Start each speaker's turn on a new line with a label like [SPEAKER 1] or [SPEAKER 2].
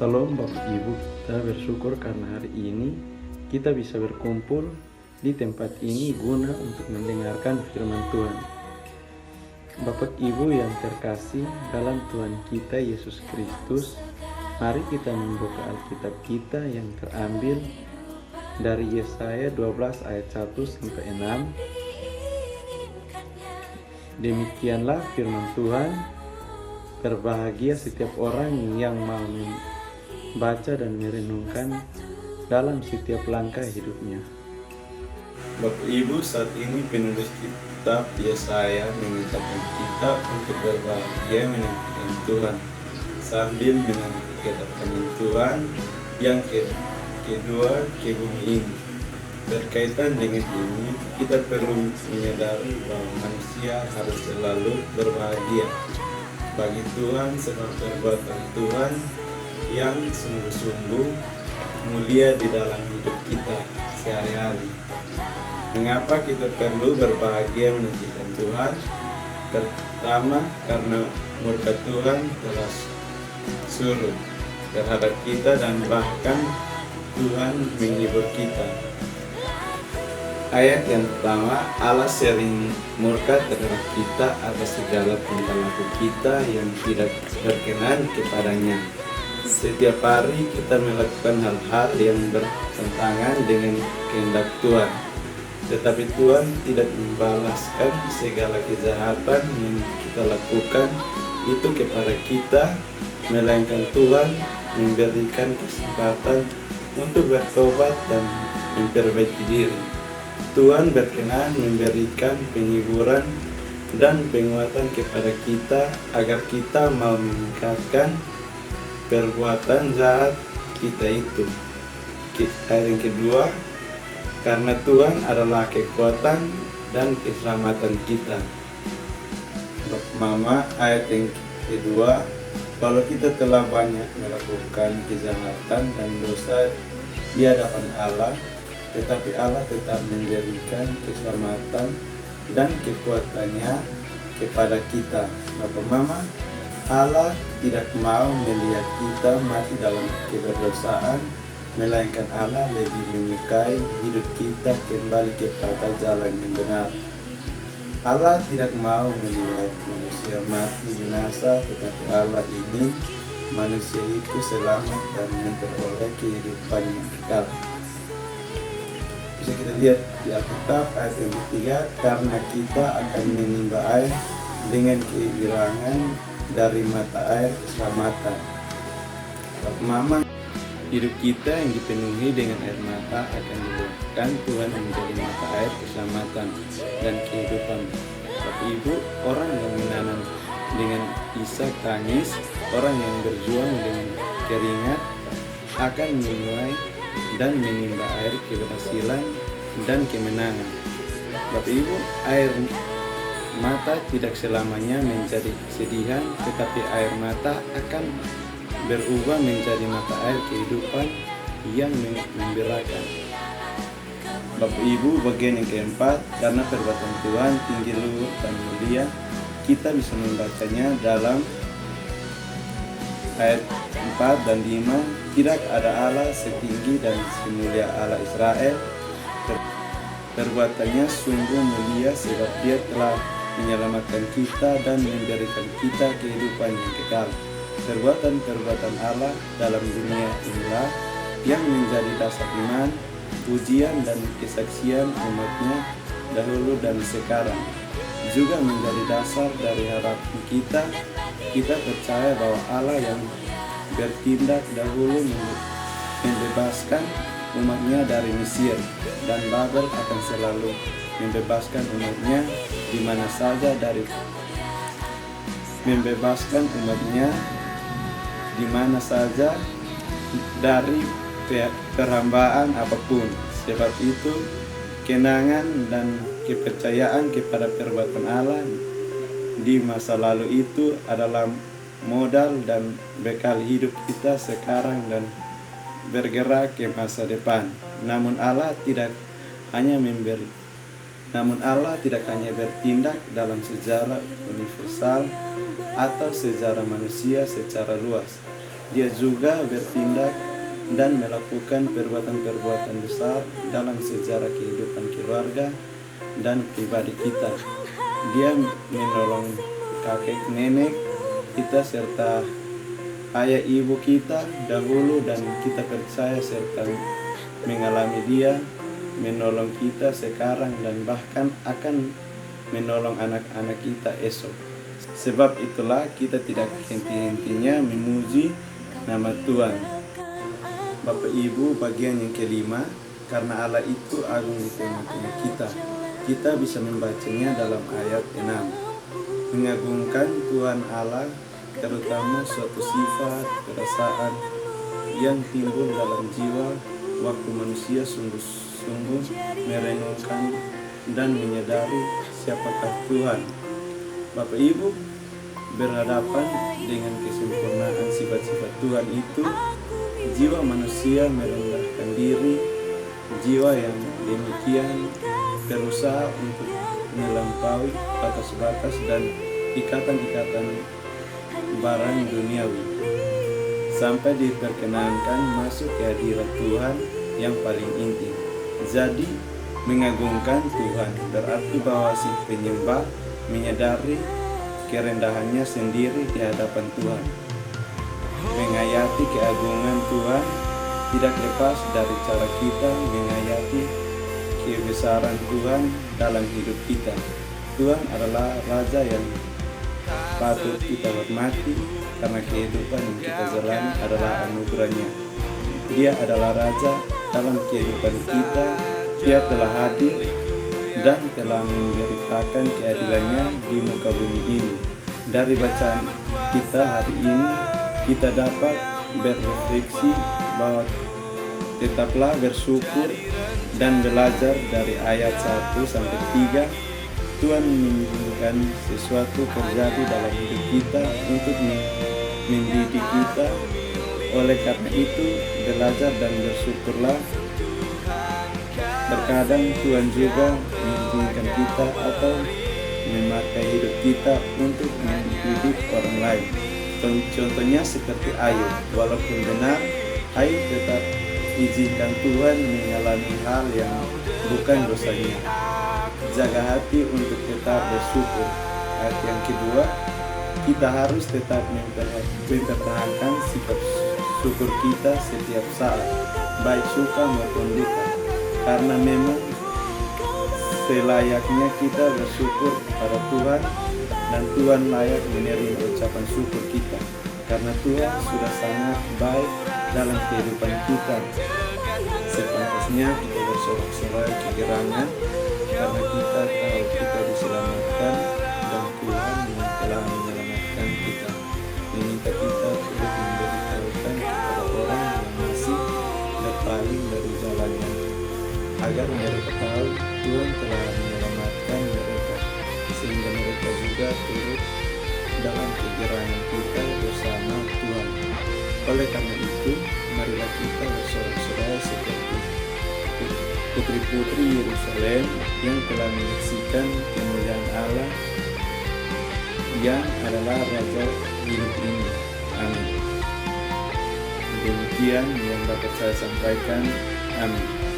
[SPEAKER 1] Salam Bapak Ibu, kita bersyukur karena hari ini kita bisa berkumpul di tempat ini guna untuk mendengarkan firman Tuhan. Bapak Ibu yang terkasih dalam Tuhan kita Yesus Kristus, mari kita membuka Alkitab kita yang terambil dari Yesaya 12 ayat 1 sampai 6. Demikianlah firman Tuhan. Berbahagia setiap orang yang mau membaca dan merenungkan dalam setiap langkah hidupnya.
[SPEAKER 2] Bapak Ibu, saat ini penulis kitab Yesaya mengingatkan kita untuk berbahagia menantikan Tuhan sambil menanti kedatangan Tuhan yang kedua ke bumi ini. Berkaitan dengan ini, kita perlu menyadari bahwa manusia harus selalu berbahagia bagi Tuhan sebab perbuatan Tuhan yang sungguh-sungguh mulia di dalam hidup kita sehari-hari. Mengapa kita perlu berbahagia menantikan Tuhan? Pertama, karena murka Tuhan telah surut terhadap kita dan bahkan Tuhan menghibur kita. Ayat yang pertama, Allah sering murka terhadap kita atas segala tingkah laku kita yang tidak berkenan kepadanya. Setiap hari kita melakukan hal-hal yang bertentangan dengan kehendak Tuhan. Tetapi Tuhan tidak membalaskan segala kejahatan yang kita lakukan itu kepada kita, melainkan Tuhan memberikan kesempatan untuk bertobat dan memperbaiki diri. Tuhan berkenan memberikan penghiburan dan penguatan kepada kita agar kita mau meningkatkan perbuatan jahat kita itu. Ayat yang kedua, karena Tuhan adalah kekuatan dan keselamatan kita. Mama, ayat yang kedua, kalau kita telah banyak melakukan kejahatan dan dosa di hadapan Allah, tetapi Allah tetap memberikan keselamatan dan kekuatannya kepada kita. Bapak Mama, Allah tidak mau melihat kita mati dalam keberdosaan, melainkan Allah lebih menyukai hidup kita kembali kepada jalan yang benar. Allah tidak mau melihat manusia mati binasa, tetapi Allah ingin manusia itu selamat dan memperoleh kehidupan yang kekal. Bisa kita lihat di Alkitab ayat yang ketiga, karena kita akan menimba air dengan kehilangan dari mata air keselamatan. Bapak Mama, hidup kita yang dipenuhi dengan air mata akan dibuatkan Tuhan menjadi mata air keselamatan dan kehidupan. Bapak Ibu, orang yang menanam dengan isak tangis, orang yang berjuang dengan keringat akan menuai dan menimba air keberhasilan dan kemenangan. Bapak Ibu, air mata tidak selamanya menjadi kesedihan, tetapi air mata akan berubah menjadi mata air kehidupan yang memberakan. Bapak Ibu, bagian yang keempat, karena perbuatan Tuhan tinggi luhur dan mulia, kita bisa membacanya dalam ayat 4 dan 5. Tidak ada Allah setinggi dan semulia Allah Israel. Perbuatannya sungguh mulia sebab Dia telah menyelamatkan kita dan memberikan kita kehidupan yang kekal. Perbuatan-perbuatan Allah dalam dunia inilah yang menjadi dasar iman, pujian dan kesaksian umatnya dahulu dan sekarang. Juga menjadi dasar dari harapan kita. Kita percaya bahwa Allah yang bertindak dahulu membebaskan umatnya dari Mesir, dan Babel akan selalu membebaskan umatnya di mana saja dari perhambaan apapun. Sebab itu kenangan dan kepercayaan kepada perbuatan Allah di masa lalu itu adalah modal dan bekal hidup kita sekarang dan bergerak ke masa depan. Namun Allah tidak hanya bertindak dalam sejarah universal atau sejarah manusia secara luas. Dia juga bertindak dan melakukan perbuatan-perbuatan besar dalam sejarah kehidupan keluarga dan pribadi kita. Dia menolong kakek nenek kita serta ayah ibu kita dahulu, dan kita percaya serta mengalami dia menolong kita sekarang dan bahkan akan menolong anak-anak kita esok. Sebab itulah kita tidak henti-hentinya memuji nama Tuhan. Bapak Ibu, bagian yang kelima, karena Allah itu agung di tengah-tengah kita. Kita bisa membacanya dalam ayat 6. Mengagungkan Tuhan Allah, terutama suatu sifat, perasaan yang timbul dalam jiwa waktu manusia sungguh-sungguh merenungkan dan menyadari siapakah Tuhan. Bapak Ibu, berhadapan dengan kesempurnaan sifat-sifat Tuhan itu, jiwa manusia merendahkan diri. Jiwa yang demikian berusaha untuk melampaui batas-batas dan ikatan-ikatan barang duniawi sampai diperkenankan masuk ke hadirat Tuhan yang paling intim. Jadi mengagungkan Tuhan berarti bahwa si penyembah menyadari kerendahannya sendiri di hadapan Tuhan. Menghayati keagungan Tuhan tidak lepas dari cara kita menghayati kebesaran Tuhan dalam hidup kita. Tuhan adalah Raja yang patut kita hormati karena kehidupan yang kita jalani adalah anugerahnya. Dia adalah Raja dalam kehidupan kita. Dia telah hadir dan telah memberitakan keadilannya di muka bumi ini. Dari bacaan kita hari ini, kita dapat berefleksi bahwa tetaplah bersyukur dan belajar dari ayat 1-3. Tuhan menginginkan sesuatu terjadi dalam hidup kita untuk mendidik kita. Oleh karena itu, belajar dan bersyukurlah. Terkadang Tuhan juga mengizinkan kita atau memakai hidup kita untuk mendidik orang lain. Contohnya seperti Ayub. Walaupun benar, Ayub tetap izinkan Tuhan mengalami hal yang bukan dosanya. Jaga hati untuk tetap bersyukur. Ayat yang kedua, kita harus tetap mempertahankan sifat syukur kita setiap saat, baik suka maupun duka. Karena memang selayaknya kita bersyukur kepada Tuhan, dan Tuhan layak menerima ucapan syukur kita. Karena Tuhan sudah sangat baik dalam kehidupan kita. Sepantasnya kita bersorak-sorai kegerangan karena kita tahu kita diselamatkan dan Tuhan yang telah menyelamatkan kita. Meminta kita untuk memberitahukan kepada orang yang masih berpaling dari jalannya, agar mereka tahu Tuhan telah menyelamatkan mereka, sehingga mereka juga turut dalam kegerangan kita bersama Tuhan. Oleh karena itu, marilah kita bersorak-sorai seperti putri-putri Yerusalem yang telah menyaksikan kemuliaan Allah yang adalah Raja hidup ini. Amin. Demikian yang dapat saya sampaikan. Amin.